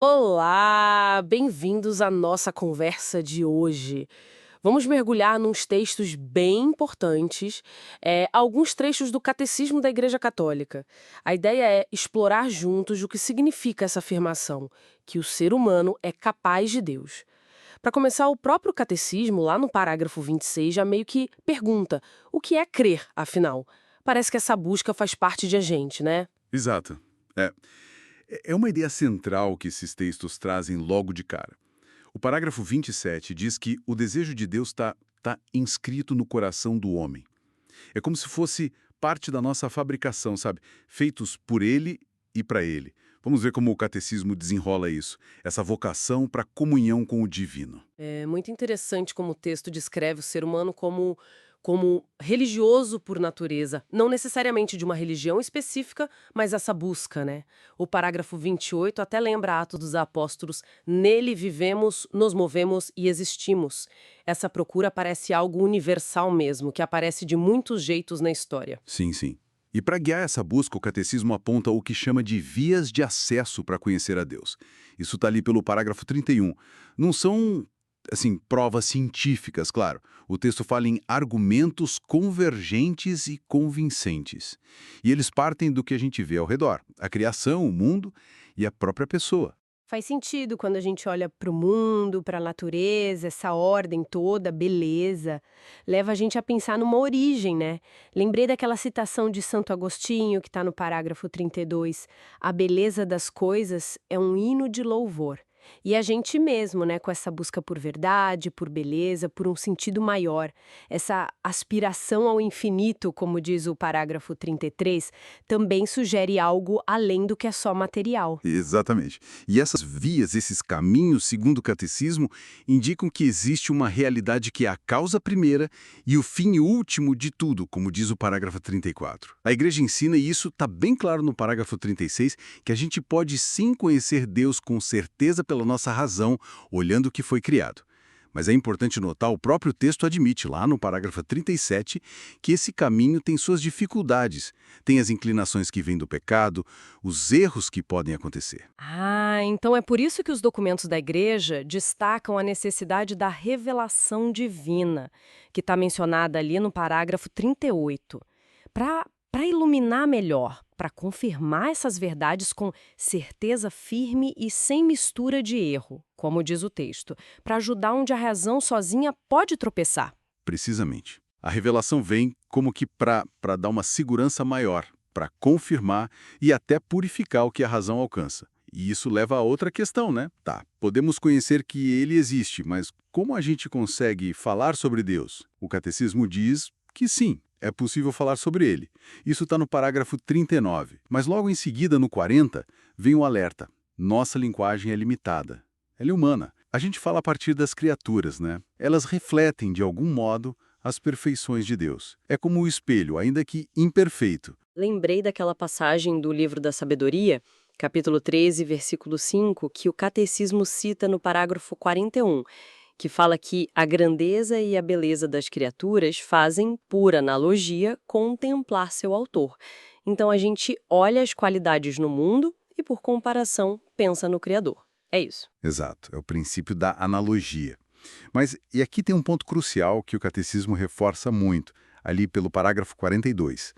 Olá, bem-vindos à nossa conversa de hoje. Vamos mergulhar nos textos bem importantes, alguns trechos do Catecismo da Igreja Católica. A ideia é explorar juntos o que significa essa afirmação, que o ser humano é capaz de Deus. Para começar, o próprio Catecismo, lá no parágrafo 26, já meio que pergunta: o que é crer, afinal? Parece que essa busca faz parte de a gente, né? Exato. É. É uma ideia central que esses textos trazem logo de cara. O parágrafo 27 diz que o desejo de Deus está inscrito no coração do homem. É como se fosse parte da nossa fabricação, sabe? Feitos por ele e para ele. Vamos ver como o catecismo desenrola isso, essa vocação para comunhão com o divino. É muito interessante como o texto descreve o ser humano como religioso por natureza, não necessariamente de uma religião específica, mas essa busca, né? O parágrafo 28 até lembra Atos dos Apóstolos: nele vivemos, nos movemos e existimos. Essa procura parece algo universal mesmo, que aparece de muitos jeitos na história. Sim, sim. E para guiar essa busca, o catecismo aponta o que chama de vias de acesso para conhecer a Deus. Isso está ali pelo parágrafo 31. Não são, assim, provas científicas, claro. O texto fala em argumentos convergentes e convincentes. E eles partem do que a gente vê ao redor: a criação, o mundo e a própria pessoa. Faz sentido quando a gente olha para o mundo, para a natureza, essa ordem toda, beleza, leva a gente a pensar numa origem, né? Lembrei daquela citação de Santo Agostinho, que está no parágrafo 32. A beleza das coisas é um hino de louvor. E a gente mesmo, né, com essa busca por verdade, por beleza, por um sentido maior, essa aspiração ao infinito, como diz o parágrafo 33, também sugere algo além do que é só material. Exatamente. E essas vias, esses caminhos, segundo o catecismo, indicam que existe uma realidade que é a causa primeira e o fim último de tudo, como diz o parágrafo 34. A igreja ensina, e isso está bem claro no parágrafo 36, que a gente pode sim conhecer Deus com certeza pela nossa razão, olhando o que foi criado. Mas é importante notar, o próprio texto admite, lá no parágrafo 37, que esse caminho tem suas dificuldades, tem as inclinações que vêm do pecado, os erros que podem acontecer. Ah, então é por isso que os documentos da igreja destacam a necessidade da revelação divina, que está mencionada ali no parágrafo 38. Para iluminar melhor, para confirmar essas verdades com certeza firme e sem mistura de erro, como diz o texto, para ajudar onde a razão sozinha pode tropeçar. Precisamente. A revelação vem como que para dar uma segurança maior, para confirmar e até purificar o que a razão alcança. E isso leva a outra questão, né? Tá, podemos conhecer que ele existe, mas como a gente consegue falar sobre Deus? O catecismo diz que sim, é possível falar sobre ele. Isso está no parágrafo 39. Mas logo em seguida, no 40, vem o alerta. Nossa linguagem é limitada. Ela é humana. A gente fala a partir das criaturas, né? Elas refletem, de algum modo, as perfeições de Deus. É como o espelho, ainda que imperfeito. Lembrei daquela passagem do Livro da Sabedoria, capítulo 13, versículo 5, que o Catecismo cita no parágrafo 41, que fala que a grandeza e a beleza das criaturas fazem, por analogia, contemplar seu autor. Então a gente olha as qualidades no mundo e, por comparação, pensa no Criador. É isso. Exato, é o princípio da analogia. Mas, e aqui tem um ponto crucial que o catecismo reforça muito, ali pelo parágrafo 42.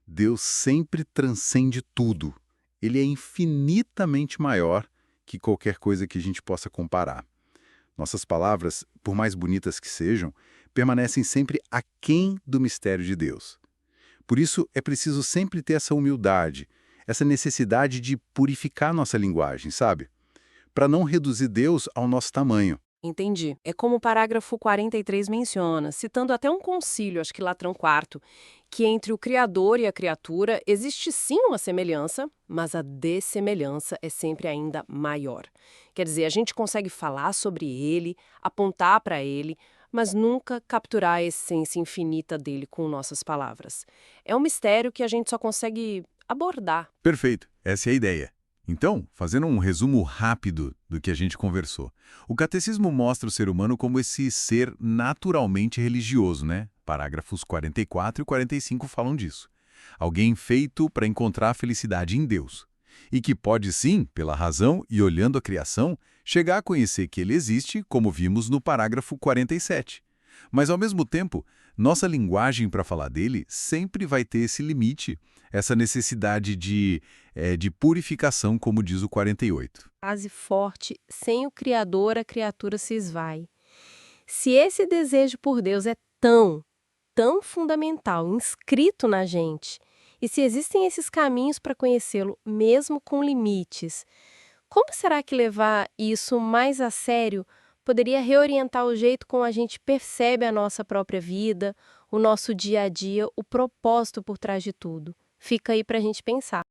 Deus sempre transcende tudo. Ele é infinitamente maior que qualquer coisa que a gente possa comparar. Nossas palavras, por mais bonitas que sejam, permanecem sempre aquém do mistério de Deus. Por isso, é preciso sempre ter essa humildade, essa necessidade de purificar nossa linguagem, sabe? Para não reduzir Deus ao nosso tamanho. Entendi. É como o parágrafo 43 menciona, citando até um concílio, acho que Latrão IV, que entre o Criador e a criatura existe sim uma semelhança, mas a dessemelhança é sempre ainda maior. Quer dizer, a gente consegue falar sobre ele, apontar para ele, mas nunca capturar a essência infinita dele com nossas palavras. É um mistério que a gente só consegue abordar. Perfeito, essa é a ideia. Então, fazendo um resumo rápido do que a gente conversou, o catecismo mostra o ser humano como esse ser naturalmente religioso, né? Parágrafos 44 e 45 falam disso. Alguém feito para encontrar a felicidade em Deus. e que pode sim, pela razão e olhando a criação, chegar a conhecer que ele existe, como vimos no parágrafo 47. Mas, ao mesmo tempo, nossa linguagem para falar dele sempre vai ter esse limite, essa necessidade de purificação, como diz o 48. Frase forte, sem o Criador a criatura se esvai. Se esse desejo por Deus é tão fundamental, inscrito na gente, e se existem esses caminhos para conhecê-lo, mesmo com limites, como será que levar isso mais a sério poderia reorientar o jeito como a gente percebe a nossa própria vida, o nosso dia a dia, o propósito por trás de tudo? Fica aí para a gente pensar.